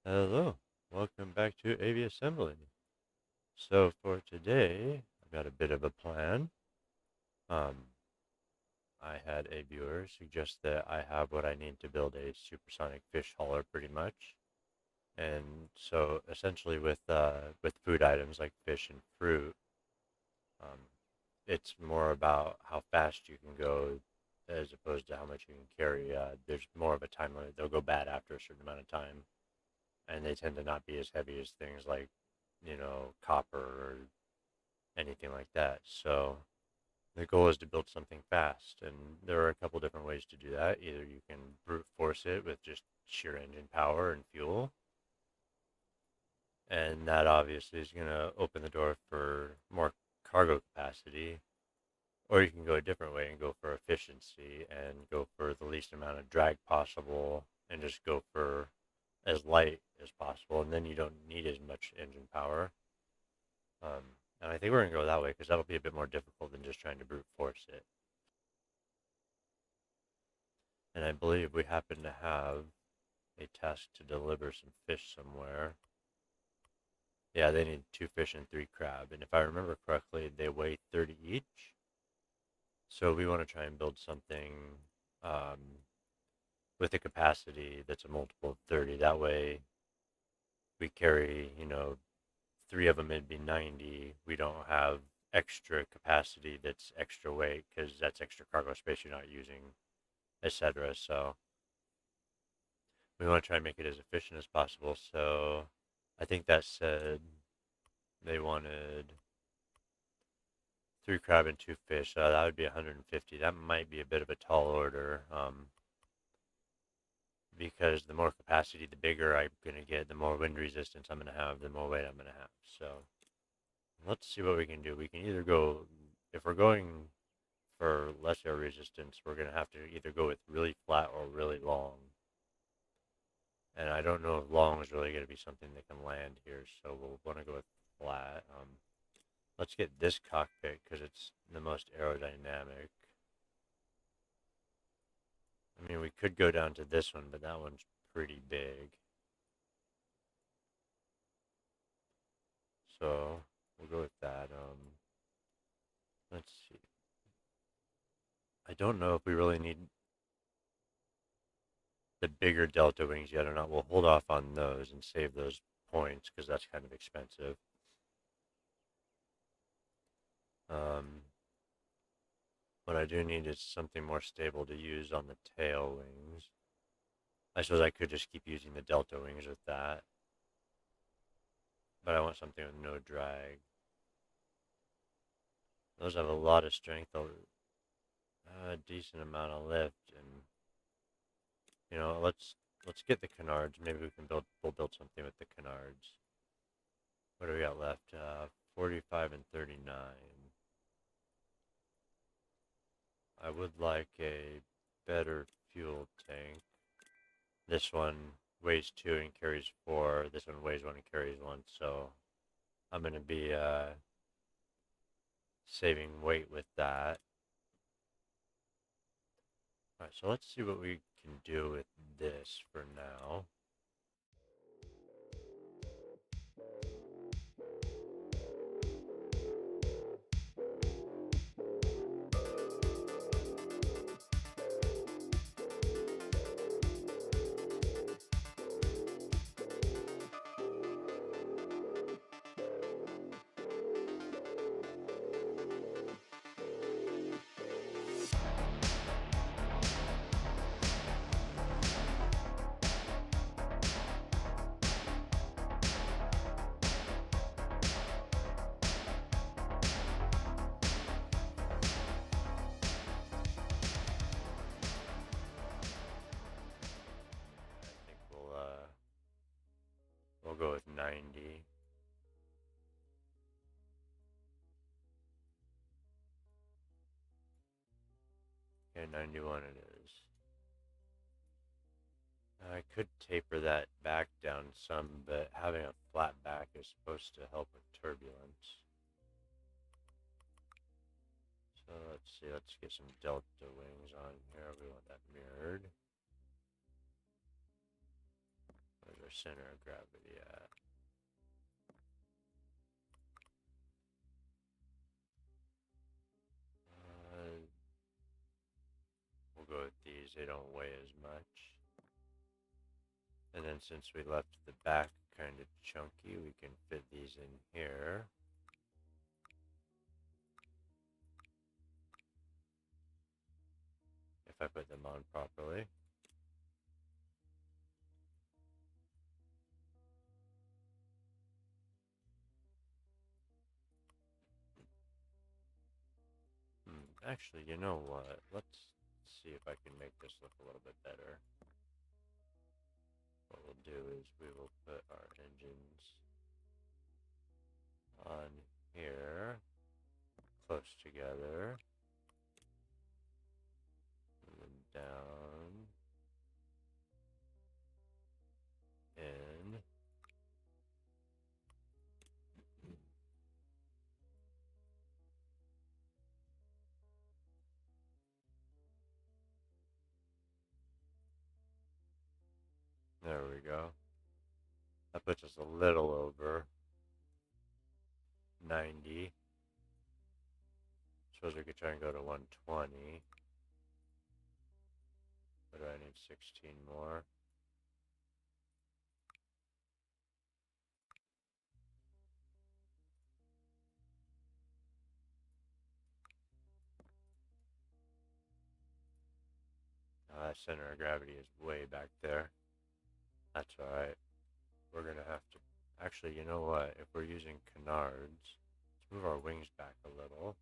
Hello, welcome back to Aviassembly. So for today, I've got a bit of a plan. Um, I had a viewer suggest that I have what I need to build a supersonic fish hauler, pretty much. And so essentially, with food items like fish and fruit, um, it's more about how fast you can go as opposed to how much you can carry. There's more of a time limit; they'll go bad after a certain amount of time, and they tend to not be as heavy as things like copper or anything like that. So the goal is to build something fast, and there are a couple different ways to do that. Either you can brute force it with just sheer engine power and fuel, and that obviously is going to open the door for more cargo capacity, or you can go a different way and go for efficiency and go for the least amount of drag possible and just go for as light as possible, and then you don't need as much engine power. And I think we're going to go that way because that'll be a bit more difficult than just trying to brute force it. And I believe we happen to have a task to deliver some fish somewhere. Yeah, they need 2 fish and 3 crab. And if I remember correctly, they weigh 30 each. So we want to try and build something um, with a capacity that's a multiple of 30. That way we carry, 3 of them, it'd be 90. We don't have extra capacity that's extra weight because that's extra cargo space you're not using, etc. So we want to try and make it as efficient as possible. So I think that said they wanted 3 crab and 2 fish. So that would be 150. That might be a bit of a tall order, because the more capacity, the bigger I'm going to get, the more wind resistance I'm going to have, the more weight I'm going to have. So let's see what we can do. We can either go, if we're going for less air resistance, we're going to have to either go with really flat or really long. And I don't know if long is really going to be something that can land here, so we'll want to go with flat. Let's get this cockpit because it's the most aerodynamic. I mean, we could go down to this one, but that one's pretty big. So we'll go with that. Let's see. I don't know if we really need the bigger delta wings yet or not. We'll hold off on those and save those points because that's kind of expensive. Um, what I do need is something more stable to use on the tail wings. I suppose I could just keep using the delta wings with that, but I want something with no drag. Those have a lot of strength, a decent amount of lift, and let's get the canards. Maybe we'll build something with the canards. What do we got left? 45 and 39. I would like a better fuel tank. This one weighs 2 and carries 4. This one weighs 1 and carries 1. So I'm going to be saving weight with that. Alright, so let's see what we can do with this for now. I think we'll go with 90. Okay, 91 it is. I could taper that back down some, but having a flat back is supposed to help with turbulence. So let's see, let's get some delta wings on here. We want that mirrored. Where's our center of gravity at? We'll go with these. They don't weigh as much. And then since we left the back kind of chunky, we can fit these in here. If I put them on properly. Actually, you know what? Let's see if I can make this look a little bit better. What we'll do is we will put our engines on here, close together, and then down, in. There we go. That puts us a little over 90. Suppose we could try and go to 120. But I need 16 more. Center of gravity is way back there. That's alright. We're going to have to... Actually, you know what? If we're using canards, let's move our wings back a little.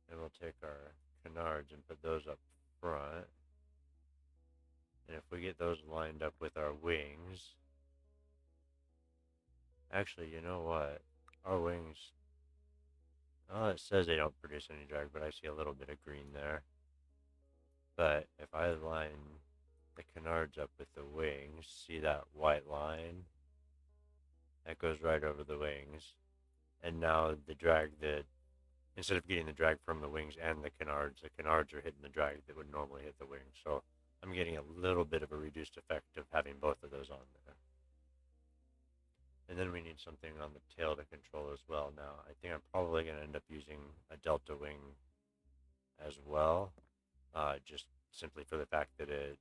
And we'll take our canards and put those up front. And if we get those lined up with our wings... Actually, you know what? Our wings... Oh, it says they don't produce any drag, but I see a little bit of green there. But if I line the canards up with the wings, see that white line? That goes right over the wings. And now the drag that, instead of getting the drag from the wings and the canards are hitting the drag that would normally hit the wings. So I'm getting a little bit of a reduced effect of having both of those on there. And then we need something on the tail to control as well. Now, I think I'm probably going to end up using a delta wing as well. Just simply for the fact that it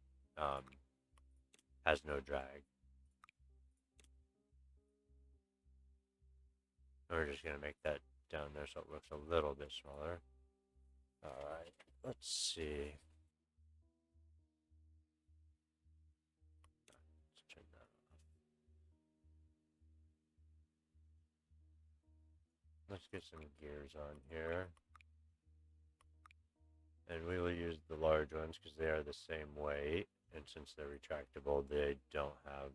has no drag. We're just going to make that down there so it looks a little bit smaller. Alright, let's see. Let's turn that off. Let's get some gears on here. And we will use the large ones because they are the same weight. And since they're retractable, they don't have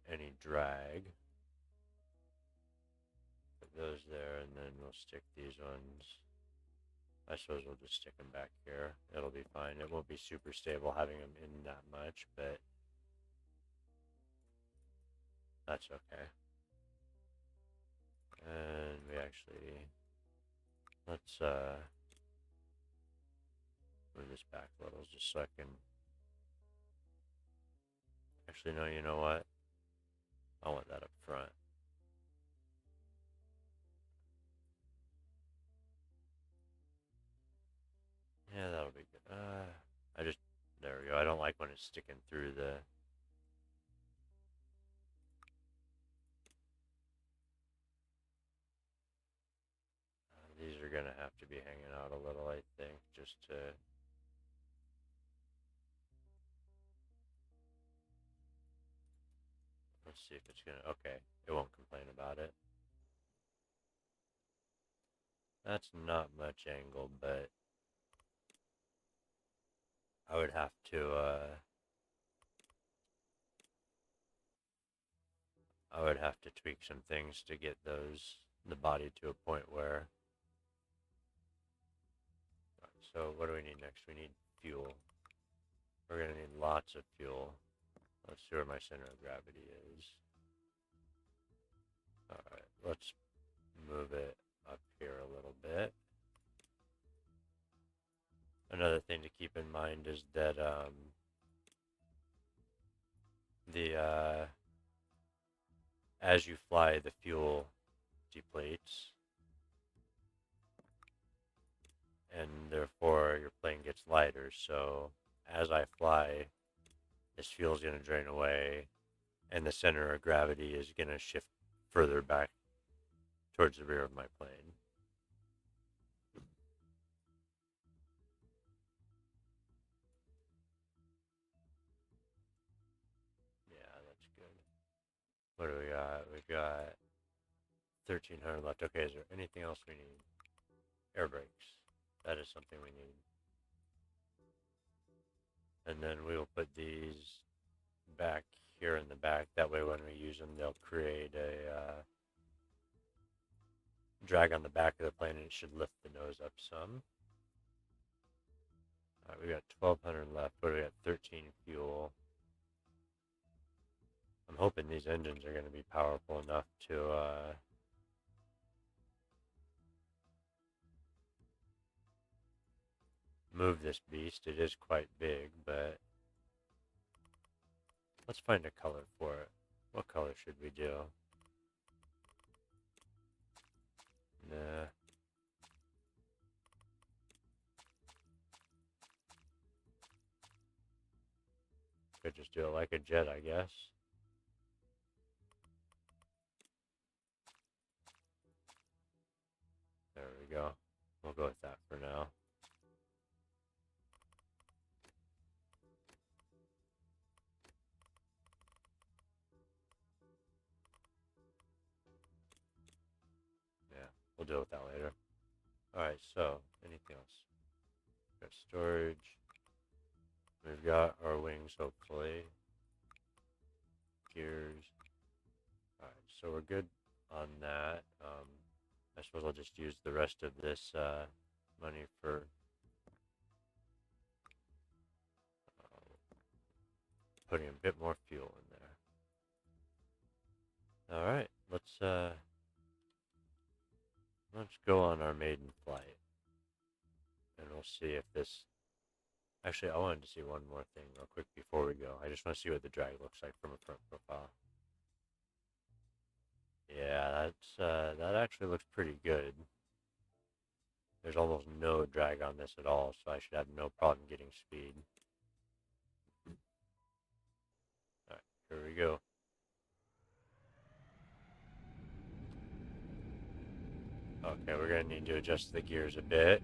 any drag. Put those there, and then we'll stick these ones. I suppose we'll just stick them back here. It'll be fine. It won't be super stable having them in that much, but that's okay. And we actually, let's move this back a little just so I can, actually no, you know what? I want that up front. Yeah, that'll be good. There we go. I don't like when it's sticking through the... these are going to have to be hanging out a little, I think, just to... Let's see if it's going to... Okay, it won't complain about it. That's not much angle, but I would have to, tweak some things to get the body to a point where... So what do we need next? We need fuel. We're going to need lots of fuel. Let's see where my center of gravity is. Alright, let's move it up here a little bit. Another thing to keep in mind is that the as you fly, the fuel depletes, and therefore your plane gets lighter. So as I fly, this fuel is going to drain away, and the center of gravity is going to shift further back towards the rear of my plane. Yeah, that's good. What do we got? We've got 1,300 left. Okay, is there anything else we need? Air brakes. That is something we need. And then we will put these back here in the back. That way when we use them, they'll create a drag on the back of the plane, and it should lift the nose up some. All right, we got 1,200 left. What do we got? 13 fuel. I'm hoping these engines are going to be powerful enough to move this beast. It is quite big, but let's find a color for it. What color should we do? Nah. Could just do it like a jet, I guess. There we go. We'll go with that for now. Yeah, we'll deal with that later. Alright, so, anything else? We've got storage. We've got our wings, hopefully. Gears. Alright, so we're good on that. I suppose I'll just use the rest of this money for putting a bit more fuel in there. Alright, let's go on our maiden flight. And we'll see if this... Actually, I wanted to see one more thing real quick before we go. I just want to see what the drag looks like from a front profile. Yeah, that actually looks pretty good. There's almost no drag on this at all, so I should have no problem getting speed. Alright, here we go. Okay, we're going to need to adjust the gears a bit.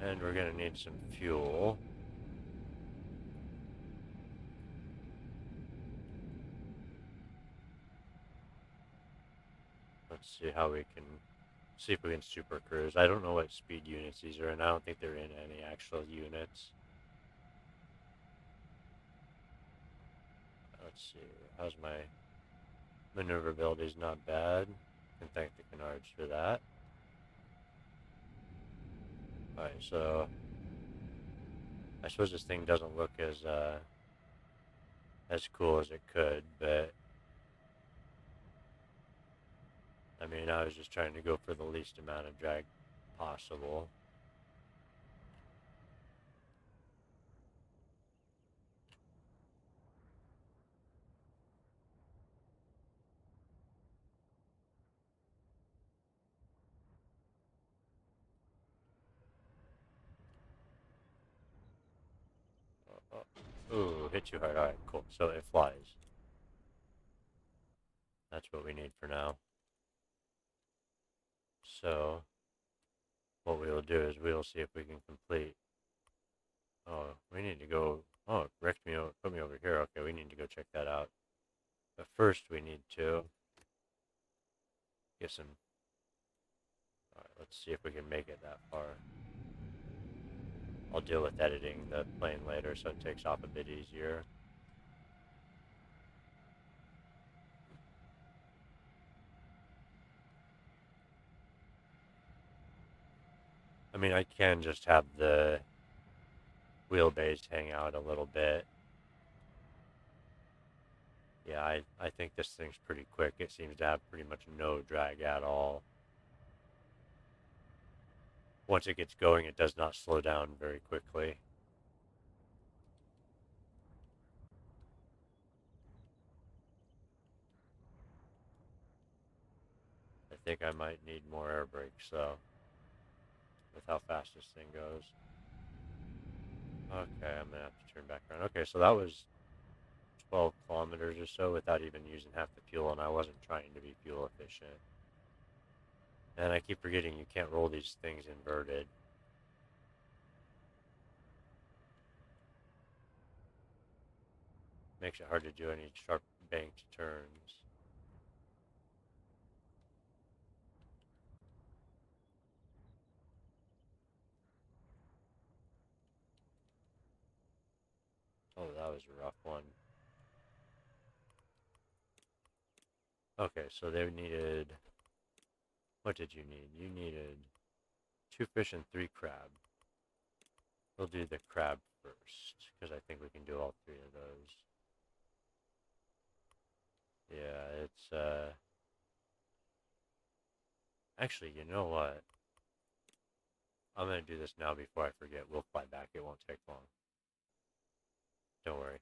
And we're going to need some fuel. Let's see how we can... See if we can super cruise. I don't know what speed units these are in. I don't think they're in any actual units. Let's see. How's my maneuverability? Is not bad. Can thank the canards for that. Alright, so I suppose this thing doesn't look as cool as it could, but I mean, I was just trying to go for the least amount of drag possible. Ooh, hit too hard. Alright, cool. So it flies. That's what we need for now. So what we will do is we will see if we can complete. Oh, we need to go. Oh, it wrecked me. Put me over here. Okay, we need to go check that out. But first, we need to get some. All right, let's see if we can make it that far. I'll deal with editing the plane later, so it takes off a bit easier. I mean, I can just have the wheelbase hang out a little bit. Yeah, I think this thing's pretty quick. It seems to have pretty much no drag at all. once it gets going, it does not slow down very quickly. I think I might need more air brakes though, with how fast this thing goes. Okay, I'm gonna have to turn back around. Okay, so that was 12 kilometers or so without even using half the fuel, and I wasn't trying to be fuel efficient. And I keep forgetting you can't roll these things inverted. Makes it hard to do any sharp banked turns. Oh, that was a rough one. Okay, so they needed... What did you need? You needed 2 fish and 3 crab. We'll do the crab first, because I think we can do all 3 of those. Yeah, it's, Actually, you know what? I'm going to do this now before I forget. We'll fly back. It won't take long. Don't worry.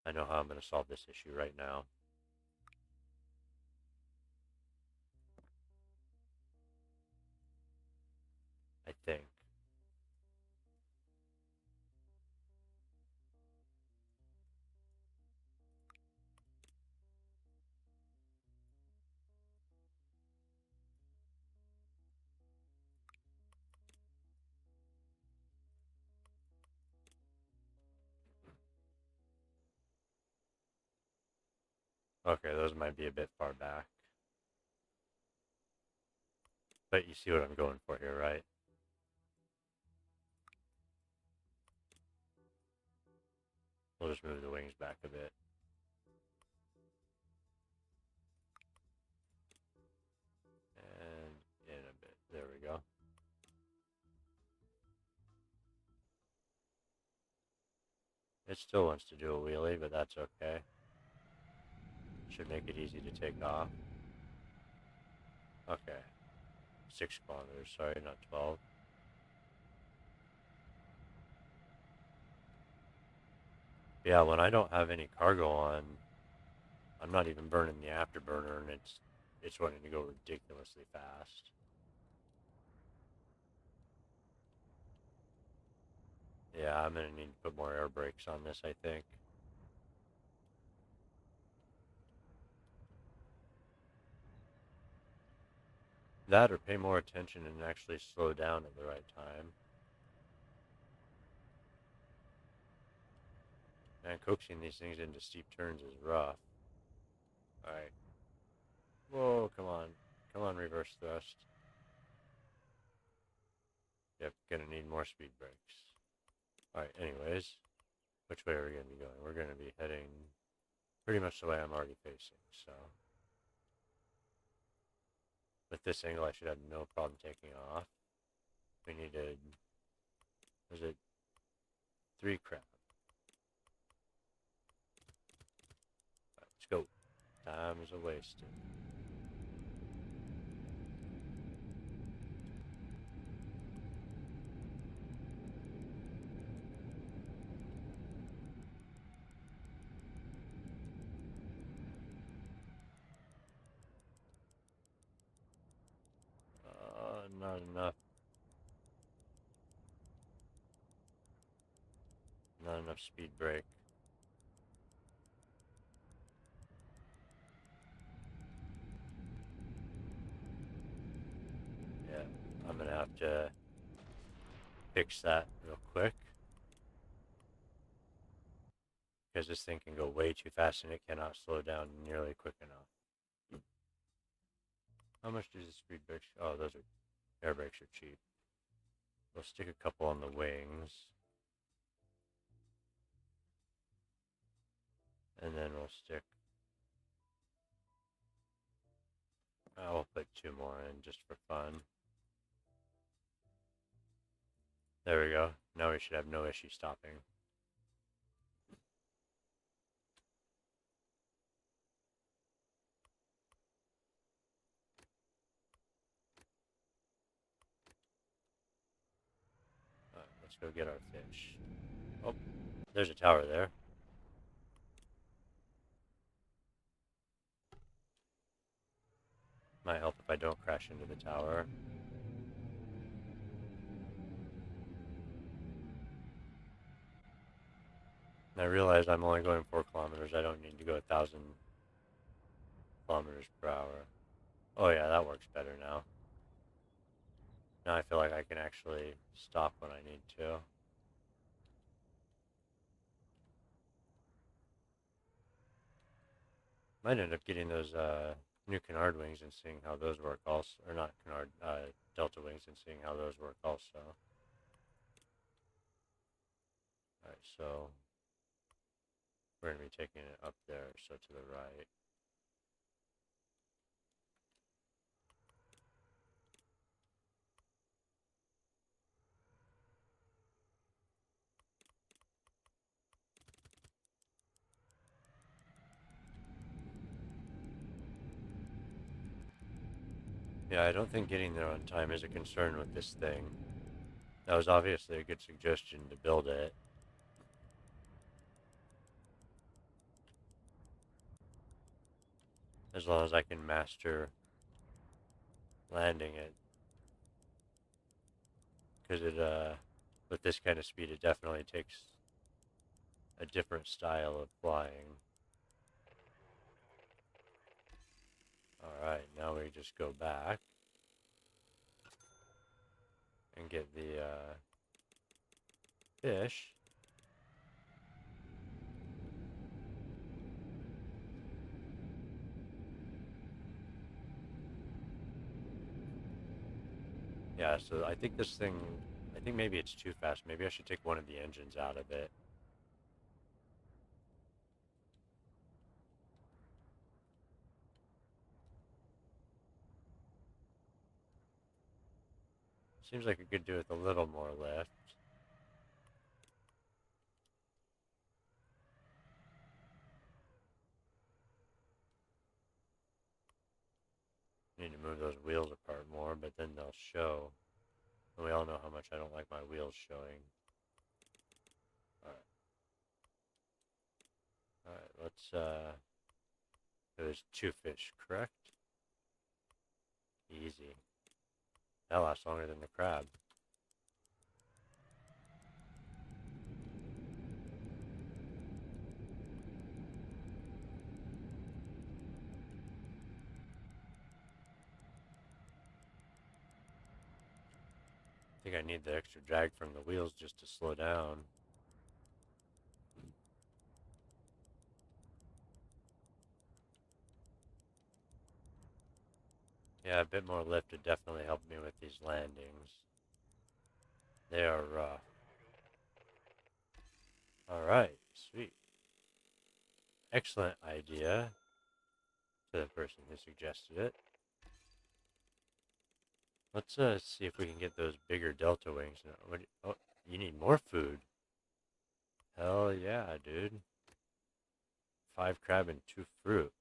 I know how I'm going to solve this issue right now. I think. Okay, those might be a bit far back. But you see what I'm going for here, right? We'll just move the wings back a bit. And in a bit. There we go. It still wants to do a wheelie, but that's okay. Should make it easy to take off. Okay. 6 kilometers, sorry, not 12. Yeah, when I don't have any cargo on, I'm not even burning the afterburner, and it's wanting to go ridiculously fast. Yeah, I'm gonna need to put more air brakes on this, I think. That or pay more attention and actually slow down at the right time. Man, coaxing these things into steep turns is rough. Alright. Whoa, come on. Come on, reverse thrust. Yep, gonna need more speed brakes. Alright, anyways. Which way are we gonna be going? We're gonna be heading pretty much the way I'm already facing, so. With this angle, I should have no problem taking off. We needed, was it 3 crab? Right, let's go. Time is a wasted. Not enough. Not enough speed brake. Yeah, I'm gonna have to fix that real quick. Because this thing can go way too fast and it cannot slow down nearly quick enough. How much does the speed brakes? Oh, those are air brakes are cheap. We'll stick a couple on the wings. And then we'll stick... I'll put 2 more in just for fun. There we go. Now we should have no issue stopping. let's go get our fish. Oh, there's a tower there. Might help if I don't crash into the tower. And I realize I'm only going 4 kilometers. I don't need to go 1,000 kilometers per hour. Oh yeah, that works better now. Now I feel like I can actually stop when I need to. Might end up getting those new canard wings and seeing how those work also. Or not canard, delta wings and seeing how those work also. Alright, so we're going to be taking it up there, so to the right. Yeah, I don't think getting there on time is a concern with this thing. That was obviously a good suggestion to build it. As long as I can master landing it. Because with this kind of speed, it definitely takes a different style of flying. Alright, now we just go back and get the fish. Yeah, so I think this thing, I think maybe it's too fast. Maybe I should take one of the engines out of it. Seems like it could do with a little more lift. Need to move those wheels apart more, but then they'll show. And we all know how much I don't like my wheels showing. Alright. Alright, let's, there's 2 fish, correct? Easy. That lasts longer than the crab. I think I need the extra drag from the wheels just to slow down. Yeah, a bit more lift would definitely help me with these landings. They are rough. Alright, sweet. Excellent idea to the person who suggested it. Let's see if we can get those bigger delta wings. Oh, you need more food. Hell yeah, dude. 5 crab and 2 fruit.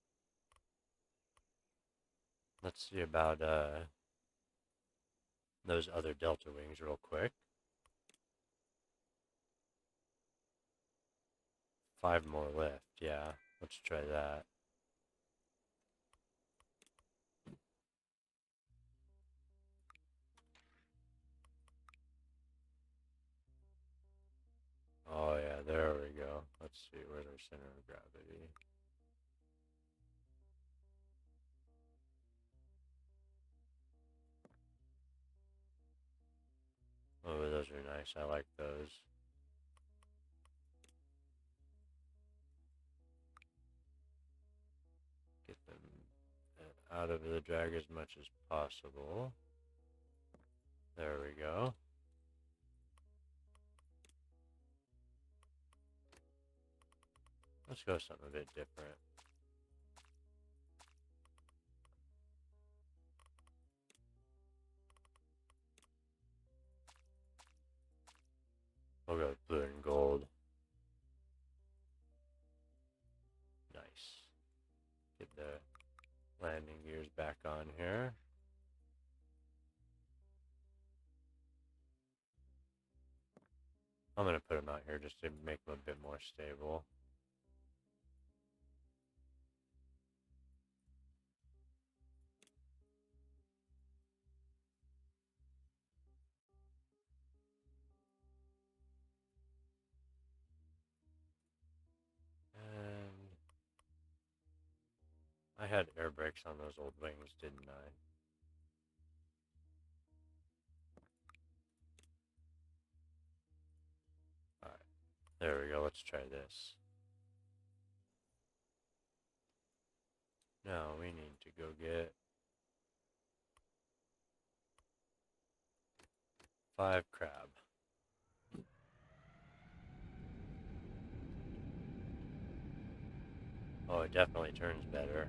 Let's see about those other delta wings real quick. 5 more left, yeah. Let's try that. Oh yeah, there we go. Let's see, where's our center of gravity? Oh, those are nice. I like those. Get them out of the drag as much as possible. There we go. Let's go something a bit different. We'll go with blue and gold. Nice. Get the landing gears back on here. I'm gonna put them out here just to make them a bit more stable. And I had air brakes on those old wings, didn't I? Alright, there we go. Let's try this. Now we need to go get 5 crab. Oh, it definitely turns better.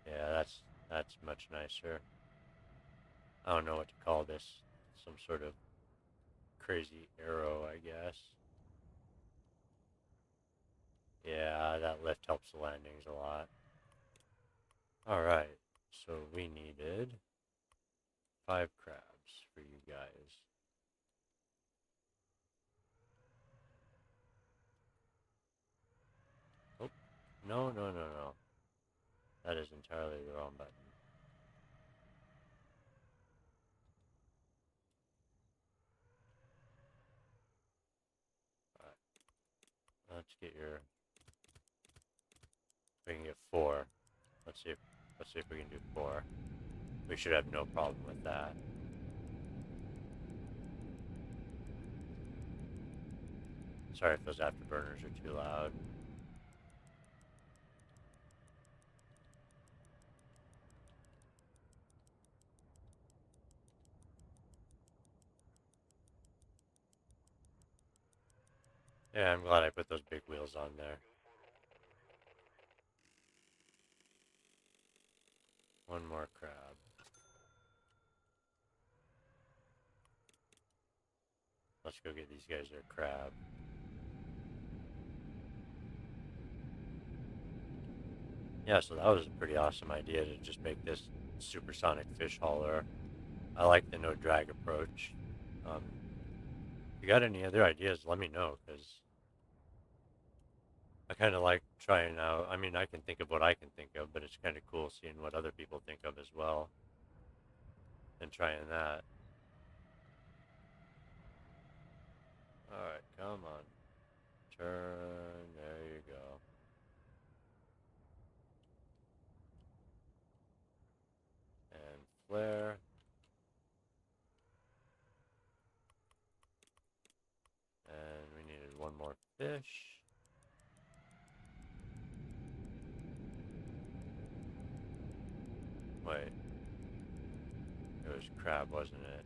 Yeah, that's much nicer. I don't know what to call this. Some sort of crazy arrow, I guess. Yeah, that lift helps the landings a lot. Alright, so we needed 5 crabs for you guys. Oh, no, no, no, no. That is entirely the wrong button. Alright, let's get your... We can get 4. Let's see if we can do 4. We should have no problem with that. Sorry if those afterburners are too loud. Yeah, I'm glad I put those big wheels on there. One more crab. Let's go get these guys their crab. Yeah, so that was a pretty awesome idea to just make this supersonic fish hauler. I like the no drag approach. If you got any other ideas, let me know, because I kind of like trying out. I mean, I can think of what I can think of, but it's kind of cool seeing what other people think of as well and trying that. Alright, come on. Turn. There you go. And flare. And we needed one more fish. Wait. It was crab, wasn't it?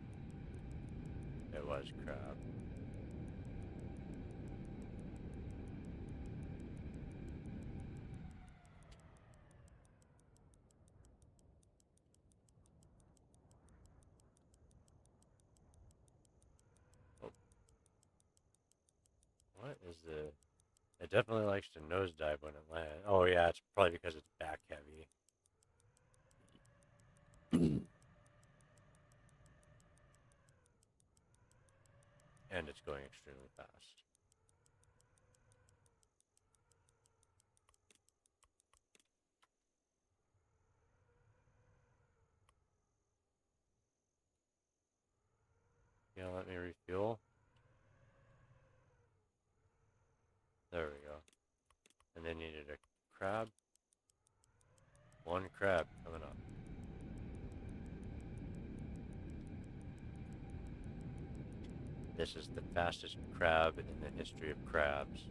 It was crab. Oh. What is the... It definitely likes to nosedive when it lands. Oh yeah, it's probably because it's back heavy. And it's going extremely fast. You gonna let me refuel? There we go. And they needed a crab. One crab coming up. This is the fastest crab in the history of crabs.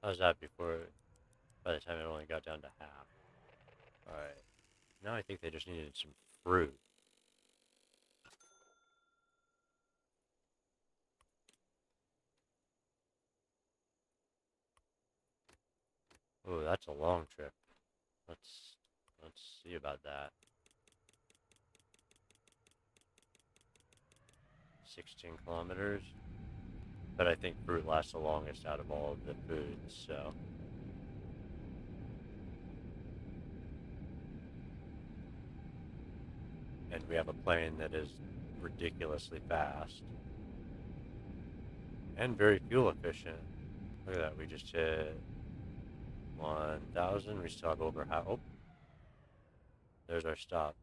How's that before, by the time it only got down to half? Alright. Now I think they just needed some fruit. Oh, that's a long trip. Let's see about that. 16 kilometers. But I think fruit lasts the longest out of all of the foods, so. And we have a plane that is ridiculously fast and very fuel efficient. Look at that, we just hit 1,000. We still have over half. Oh, there's our stop.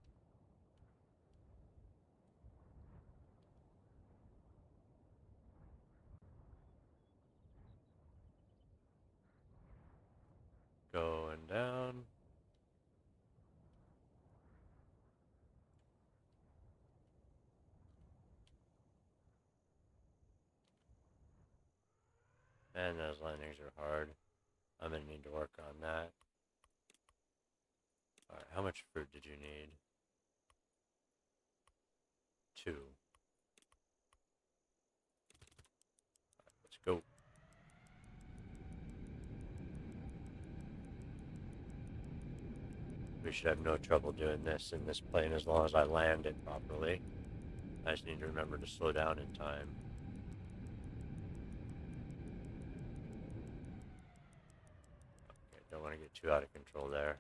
Going down. And those landings are hard. I'm going to need to work on that. Alright, how much fruit did you need? 2. Let's go. We should have no trouble doing this in this plane as long as I land it properly. I just need to remember to slow down in time. Okay, don't want to get too out of control there.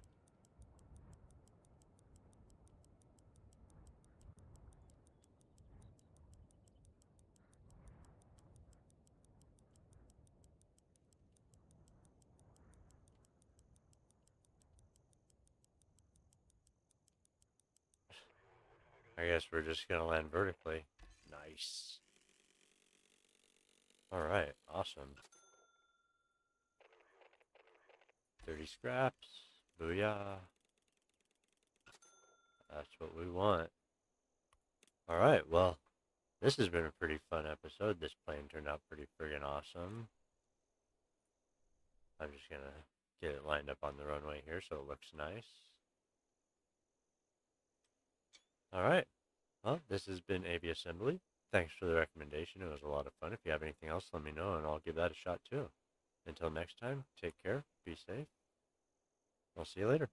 I guess we're just going to land vertically. Nice. Alright, awesome. 30 scraps. Booyah. That's what we want. Alright, well, this has been a pretty fun episode. This plane turned out pretty friggin' awesome. I'm just going to get it lined up on the runway here so it looks nice. Alright, well, this has been Aviassembly. Thanks for the recommendation. It was a lot of fun. If you have anything else, let me know, and I'll give that a shot too. Until next time, take care, be safe. I'll see you later.